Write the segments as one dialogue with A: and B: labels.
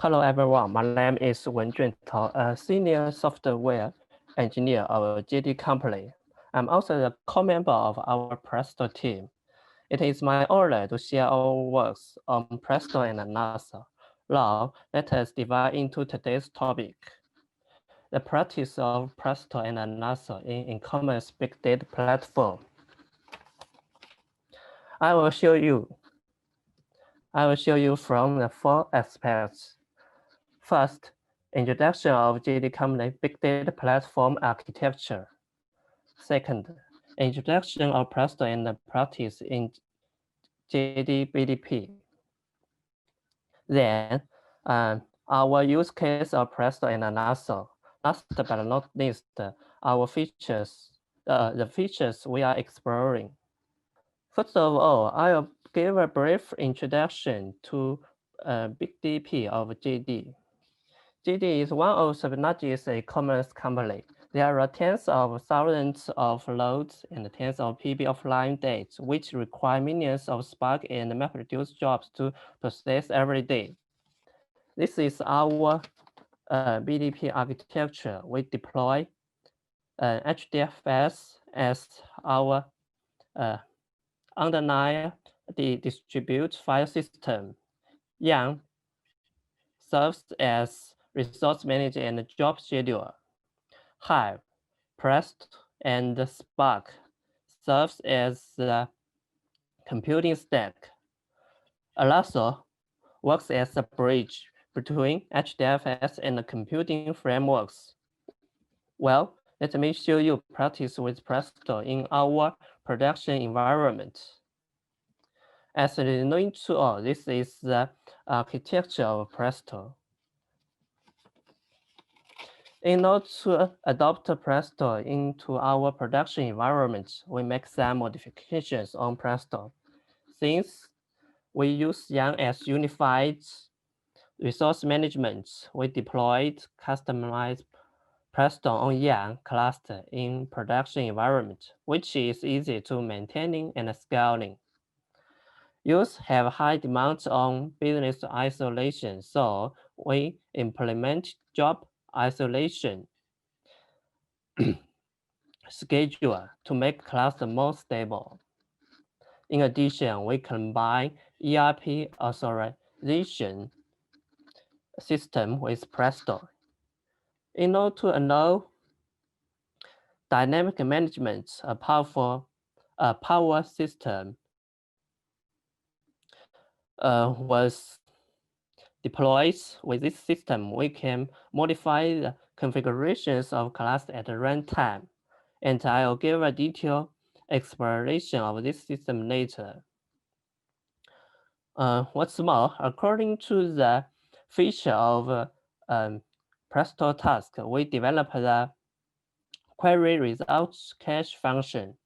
A: Hello everyone, my name is Wenjun, a senior software engineer of JD Company. I'm also a co-member of our Presto team. It is my honor to share our works on Presto and NASA. Now, let us dive into today's topic, the practice of Presto and NASA in e-commerce big data platform. I will show you from the four aspects. First, introduction of JD Company Big Data Platform Architecture. Second, introduction of Presto and the practice in JD BDP. Then, our use case of Presto and NASA. Last but not least, our features, the features we are exploring. First of all, I will give a brief introduction to Big DP of JD. JD is one of the largest e-commerce company. There are tens of thousands of loads and tens of PB offline dates, which require millions of Spark and MapReduce jobs to process every day. This is our BDP architecture. We deploy HDFS as our underlying the distributed file system. Yang serves as resource manager and job scheduler. Hive, Presto, and Spark serves as the computing stack. Alluxio works as a bridge between HDFS and the computing frameworks. Well, let me show you practice with Presto in our production environment. As you know to all, this is the architecture of Presto. In order to adopt Presto into our production environment, we make some modifications on Presto. Since we use Yang as unified resource management, we deployed customized Presto on Yang cluster in production environment, which is easy to maintaining and scaling. Users have high demands on business isolation, so we implement job isolation schedule to make cluster more stable. In addition, we combine ERP authorization system with Presto. In order to allow dynamic management, a power system was deployed. With this system, we can modify the configurations of class at runtime, and I'll give a detailed exploration of this system later. What's more, according to the feature of Presto task, we developed the query results cache function.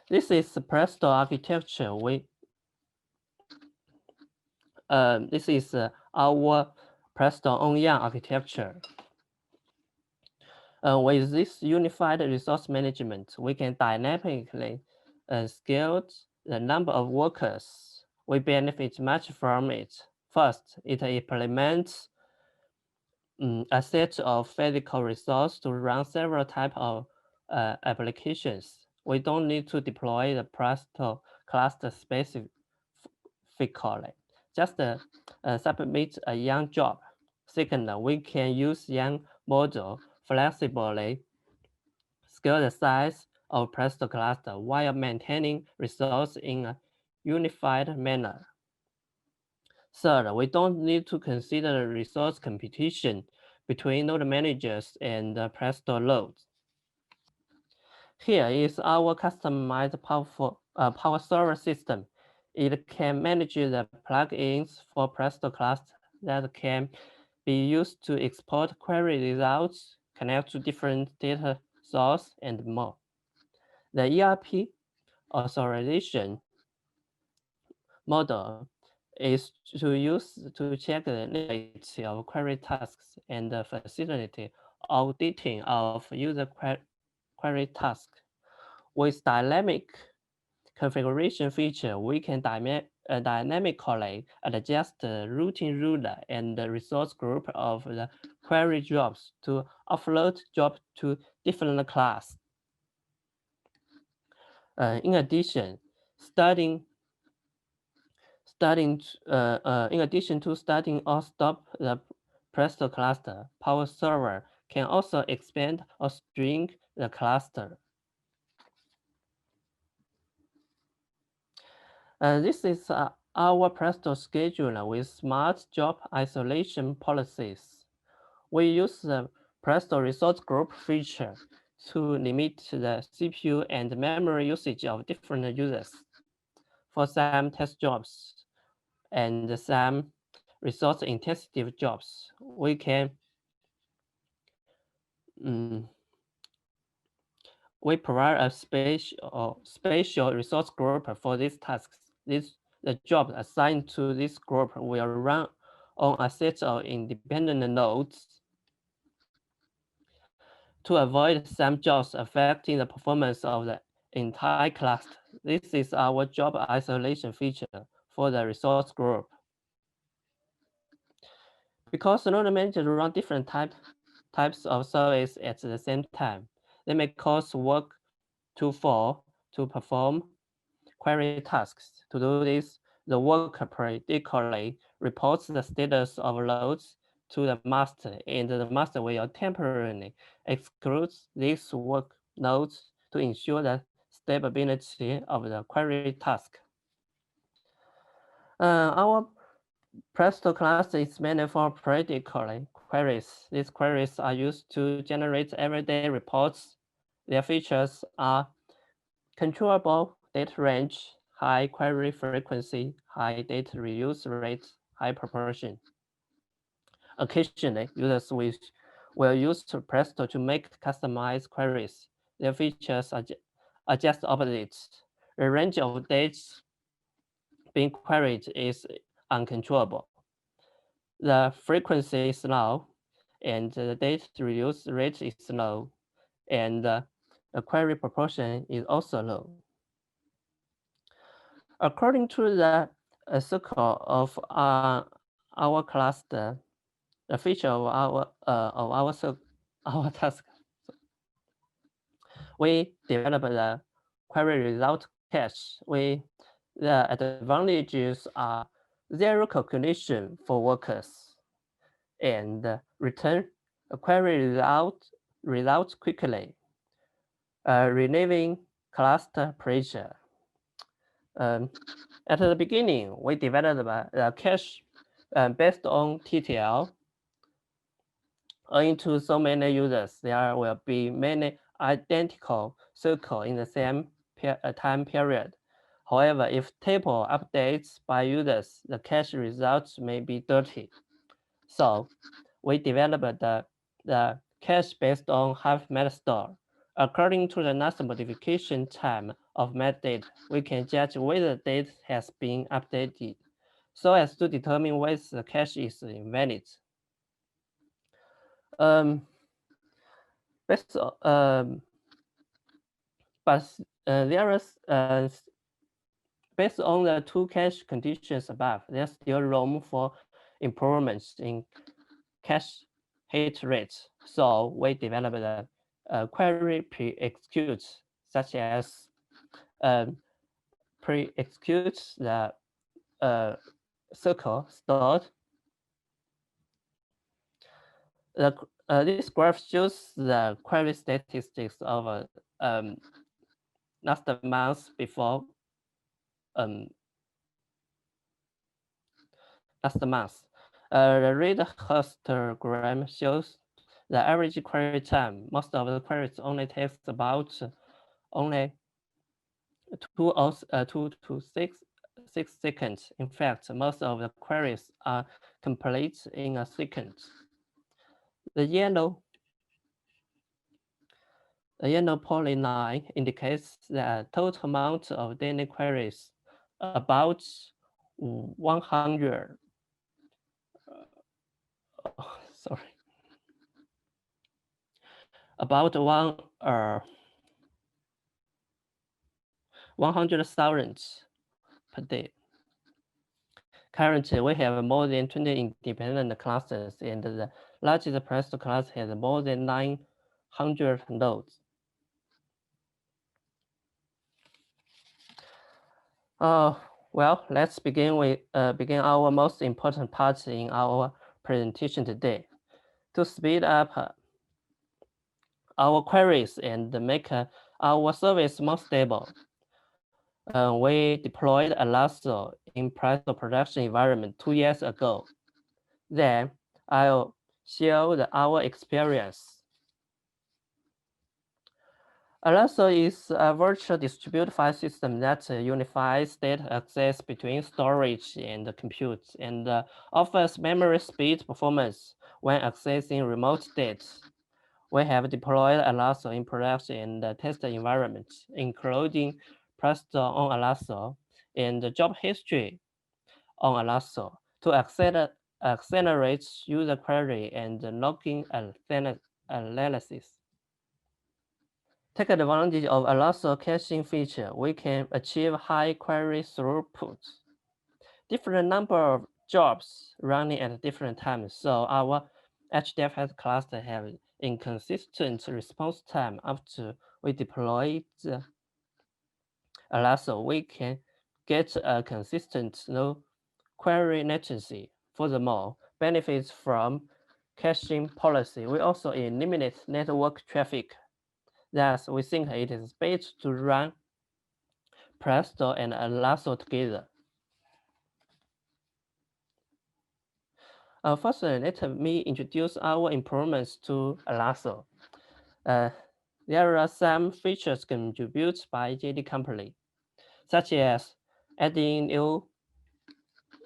A: This is the Presto architecture. This is our Presto on Yang architecture. With this unified resource management, we can dynamically scale the number of workers. We benefit much from it. First, it implements a set of physical resources to run several types of applications. We don't need to deploy the Presto cluster specifically. Just submit a Yang job. Second, we can use Yang model flexibly scale the size of Presto cluster while maintaining resources in a unified manner. Third, we don't need to consider resource competition between node managers and Presto loads. Here is our customized power server system. It can manage the plugins for Presto cluster that can be used to export query results, connect to different data sources, and more. The ERP authorization model is to check the limits of query tasks and facilitate auditing of user query tasks. With dynamic configuration feature, we can dynamically adjust the routing ruler and the resource group of the query jobs to offload job to different class. In addition, in addition to starting or stop the Presto cluster, Power Server can also expand or shrink the cluster. This is our Presto scheduler with smart job isolation policies. We use the Presto resource group feature to limit the CPU and memory usage of different users. For some test jobs and some resource intensive jobs, we can we provide a spatial resource group for these tasks. The job assigned to this group will run on a set of independent nodes. To avoid some jobs affecting the performance of the entire cluster, this is our job isolation feature for the resource group. Because node managers run different types of service at the same time, they may cause work to fall to perform query tasks. To do this, the worker periodically reports the status of loads to the master, and the master will temporarily exclude these work nodes to ensure the stability of the query task. Our Presto class is meant for periodically queries. These queries are used to generate everyday reports. Their features are controllable data range, high query frequency, high data reuse rate, high proportion. Occasionally, users will use Presto to make customized queries. Their features are just opposite. The range of dates being queried is uncontrollable. The frequency is low, and the data reuse rate is low, and the query proportion is also low. According to the circle of our cluster, the feature of our task, we developed the query result cache. The advantages are zero calculation for workers and return a query result quickly, relieving cluster pressure. At the beginning, we developed the cache based on TTL. Owing to so many users, there will be many identical circles in the same time period. However, if table updates by users, the cache results may be dirty. So we developed the cache based on half metastore. According to the last modification time of metadata, we can judge whether the data has been updated so as to determine whether the cache is invalid. Based but there is based on the two cache conditions above, there's still room for improvements in cache hit rates. So we developed a query pre-executes, such as pre-executes the circle stored. This graph shows the query statistics of last month before last month. The red histogram shows the average query time. Most of the queries only takes about only 2 to 6 seconds. In fact, most of the queries are complete in a second. The yellow polyline indicates the total amount of daily queries, about 100. Sorry. About 100,000 per day. Currently, we have more than 20 independent clusters, and the largest Presto cluster has more than 900 nodes. Well, let's begin our most important part in our presentation today. To speed up our queries and make our service more stable, we deployed Alluxio in Presto production environment 2 years ago. Then I'll share our experience. Alluxio is a virtual distributed file system that unifies data access between storage and compute and offers memory speed performance when accessing remote data. We have deployed Alluxio in production and test environments, including Presto on Alluxio and job history on Alluxio to accelerate user query and logging analysis. Take advantage of Alluxio caching feature, we can achieve high query throughput. Different number of jobs running at different times, so our HDFS cluster have inconsistent response time after we deploy the Alluxio. We can get a consistent no query latency. Furthermore, benefits from caching policy. We also eliminate network traffic. Thus, we think it is best to run Presto and Alluxio together. First, let me introduce our improvements to Alluxio. There are some features contributed by JD Company, such as adding new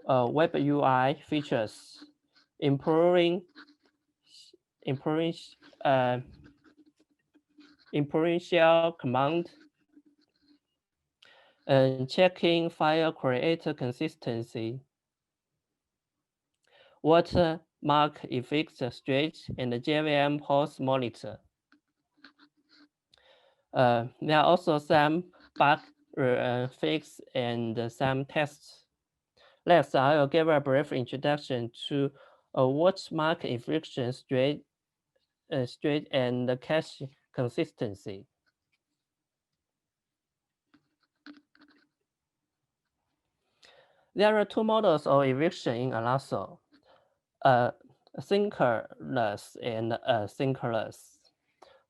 A: web UI features, improving shell command, and checking file creator consistency, watermark effects straight, and JVM pulse monitor. There are also some bug fix and some tests. Next, I will give a brief introduction to watermark inflection straight and cache consistency. There are two models of eviction in Alluxio, synchronous and asynchronous.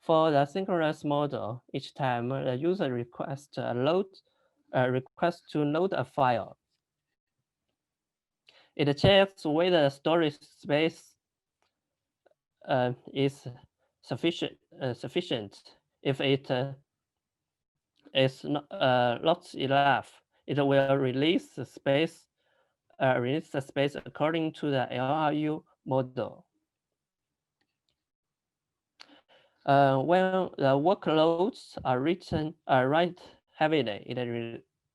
A: For the synchronous model, each time the user requests to load a file, it checks whether the storage space is sufficient. If it is not enough, it will release the space according to the LRU model. When the workloads are write heavily,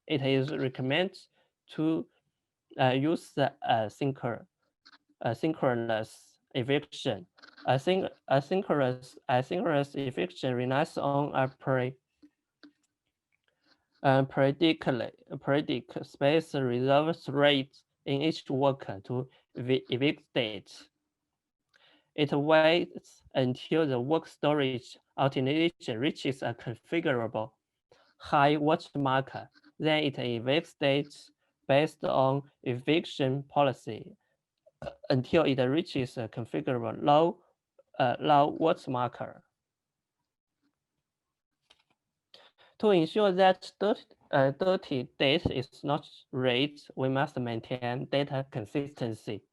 A: it is recommended to use the synchronous eviction. Asynchronous eviction relies on a predict space reserve rate in each worker to evict state. It waits until the work storage alternation reaches a configurable high watermark. Then it evicts states based on eviction policy until it reaches a configurable low watermark. To ensure that dirty data is not read, we must maintain data consistency.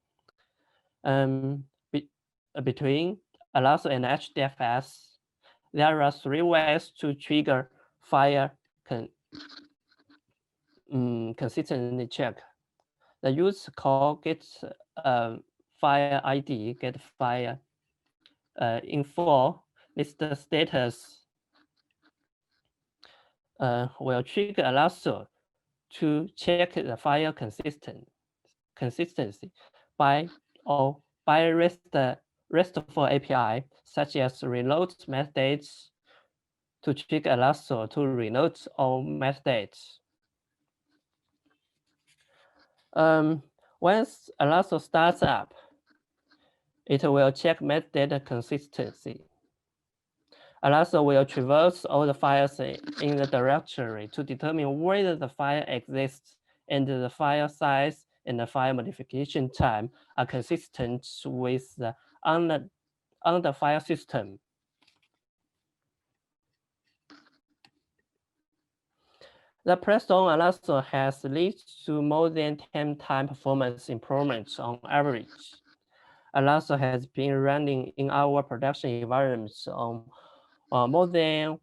A: Between Alluxio and HDFS, there are 3 ways to trigger file consistency check. The user call gets file ID, get file info, list the status, will trigger Alluxio to check the file consistency by RESTful API, such as reload methods, to trigger Alluxio to reload all methods. Once Alluxio starts up, it will check metadata consistency. Alluxio will traverse all the files in the directory to determine whether the file exists and the file size and the file modification time are consistent with the on the file system. The Presto Alluxio has led to more than 10 times performance improvements on average. Alluxio has been running in our production environments on more than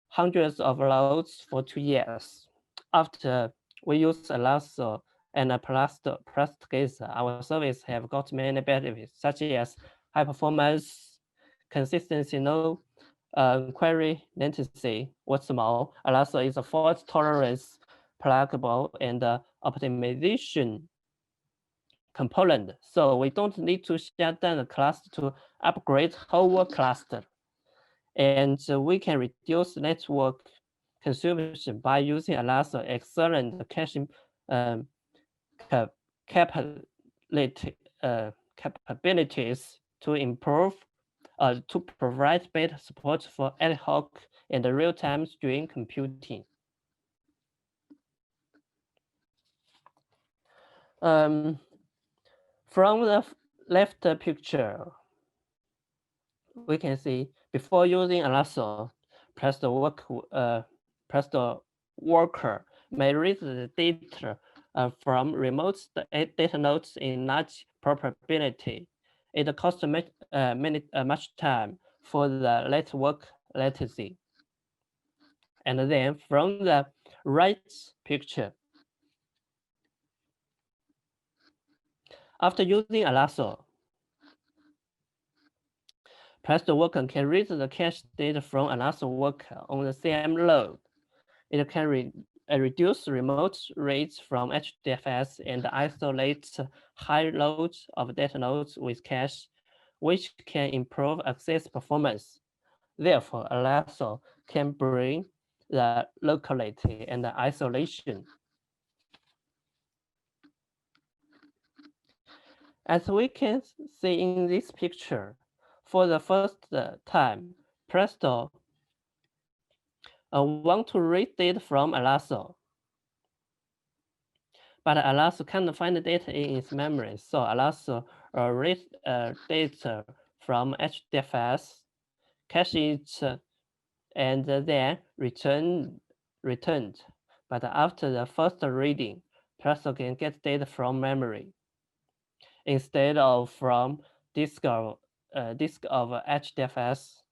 A: hundreds of loads for 2 years. After we use Alluxio and Presto together, our service have got many benefits, such as high performance, consistency, no query latency. What's more, Alluxio is a fault tolerance, pluggable, and optimization component. So we don't need to shut down the cluster to upgrade whole cluster. And we can reduce network consumption by using Alluxio excellent caching capabilities to improve to provide better support for ad hoc and real-time stream computing. From the left picture, we can see before using Alluxio, Presto Worker may read the data from remote data nodes in large probability. It costs much time for the network latency. And then from the right picture, after using Alluxio, Presto Worker can read the cache data from Alluxio Worker on the same load. It can reduce remote rates from HDFS and isolate high loads of data nodes with cache, which can improve access performance. Therefore, Alluxio can bring the locality and the isolation. As we can see in this picture, for the first time, Presto want to read data from Alluxio. But Alluxio can't find the data in its memory, so Alluxio reads data from HDFS, cache it, and then returned. But after the first reading, Presto can get data from memory instead of from disk of HDFS.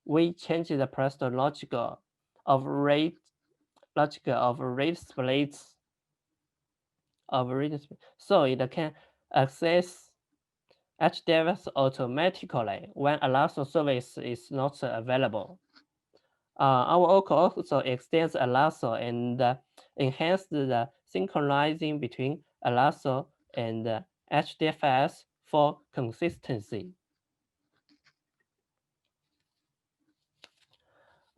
A: We change the Presto logic of read splits so it can access HDFS automatically when Alluxio service is not available. Our work also extends Alluxio and enhances the synchronizing between Alluxio and HDFS for consistency.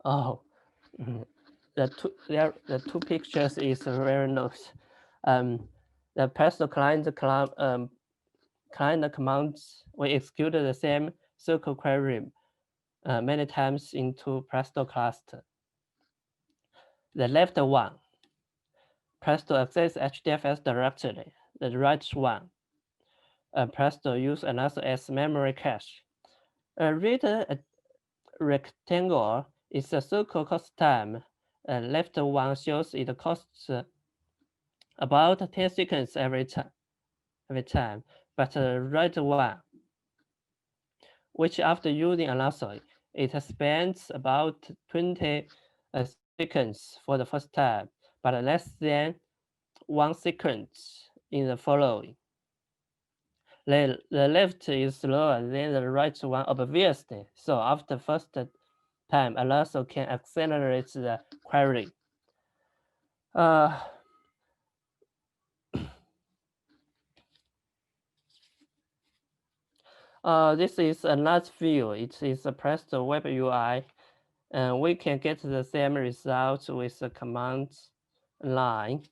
A: Oh, the two pictures is very nice. The Presto client commands, we executed the same circle query many times into Presto cluster. The left one, Presto access HDFS directly. The right one, Presto use Alluxio as memory cache. Read a rectangle is a circle cost time. Left one shows it costs about 10 seconds every time. But the right one, which after using Alluxio, it spends about 20 seconds for the first time, but less than 1 second in the following. The left is slower than the right one, obviously. So after first time, Alluxio can accelerate the query. This is another view. It is a Presto web UI. And we can get the same result with the command line.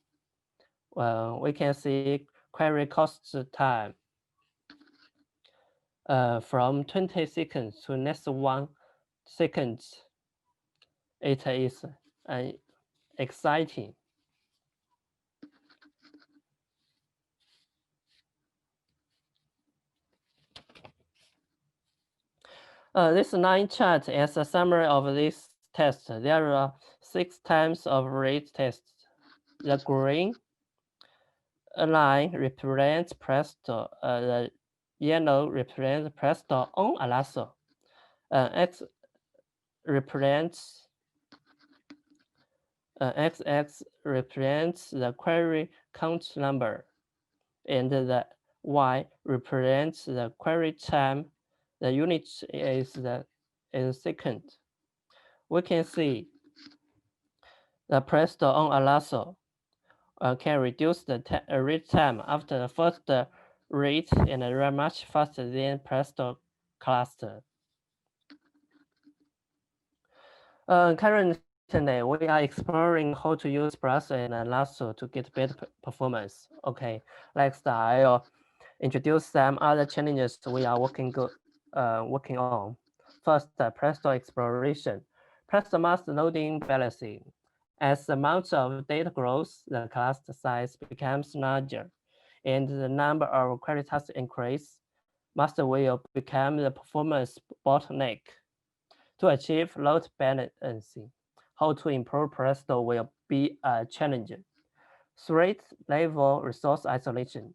A: We can see query cost time from 20 seconds to next 1 second. It is exciting. This line chart is a summary of this test. There are 6 times of rate tests. The green line represents Presto. The yellow represents Presto on Alluxio. X represents XX represents the query count number, and the Y represents the query time. The unit is second. We can see the Presto on Alluxio can reduce the read time after the first read and run much faster than Presto cluster. Currently, we are exploring how to use Presto and Alluxio to get better performance. Okay, next I'll introduce some other challenges we are working on. First, Presto exploration. Presto mass loading balancing. As the amount of data grows, the cluster size becomes larger, and the number of query tasks increase. Master will become the performance bottleneck. To achieve load balancing, how to improve Presto will be a challenge. Thread-level resource isolation.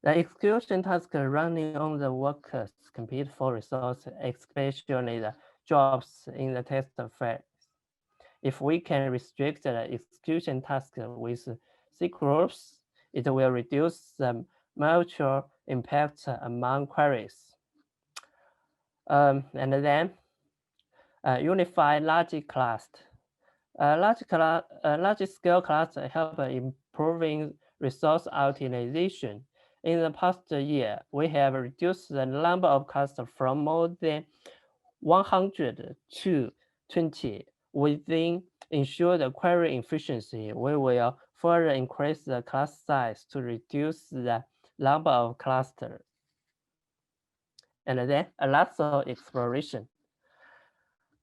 A: The execution task running on the workers compete for resources, especially the jobs in the test phase. If we can restrict the execution task with C groups, it will reduce the mutual impact among queries. And then unified large cluster. Large scale cluster help improving resource utilization. In the past year, we have reduced the number of clusters from more than 100 to 20. Within ensure the query efficiency, we will further increase the class size to reduce the number of clusters. And then Alluxio exploration.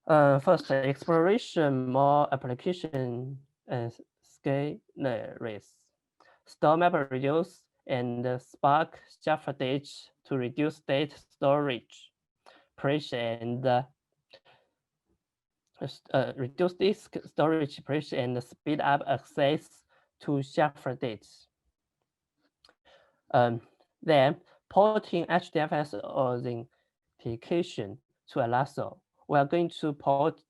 A: First, exploration more application scalaries. Store MapReduce and Spark Scaffoldage to reduce data storage pressure and reduce disk storage pressure and speed up access to Scaffoldage. Then porting HDFS authentication to Alluxio. We are going to port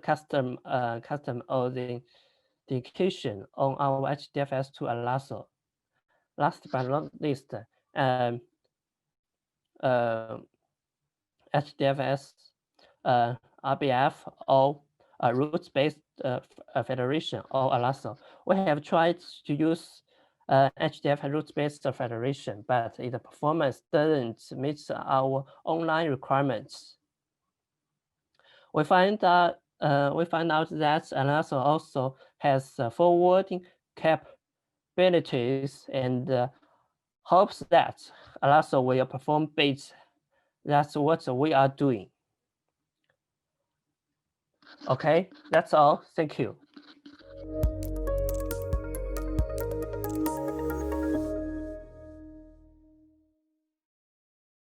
A: custom authentication on our HDFS to Alluxio. Last but not least, HDFS, RBF, or root-based federation or Alluxio. We have tried to use HDF root-based federation, but its performance doesn't meet our online requirements. We find out that Alluxio also has forwarding capabilities and hopes that Alluxio will perform better. That's what we are doing. Okay, that's all. Thank you.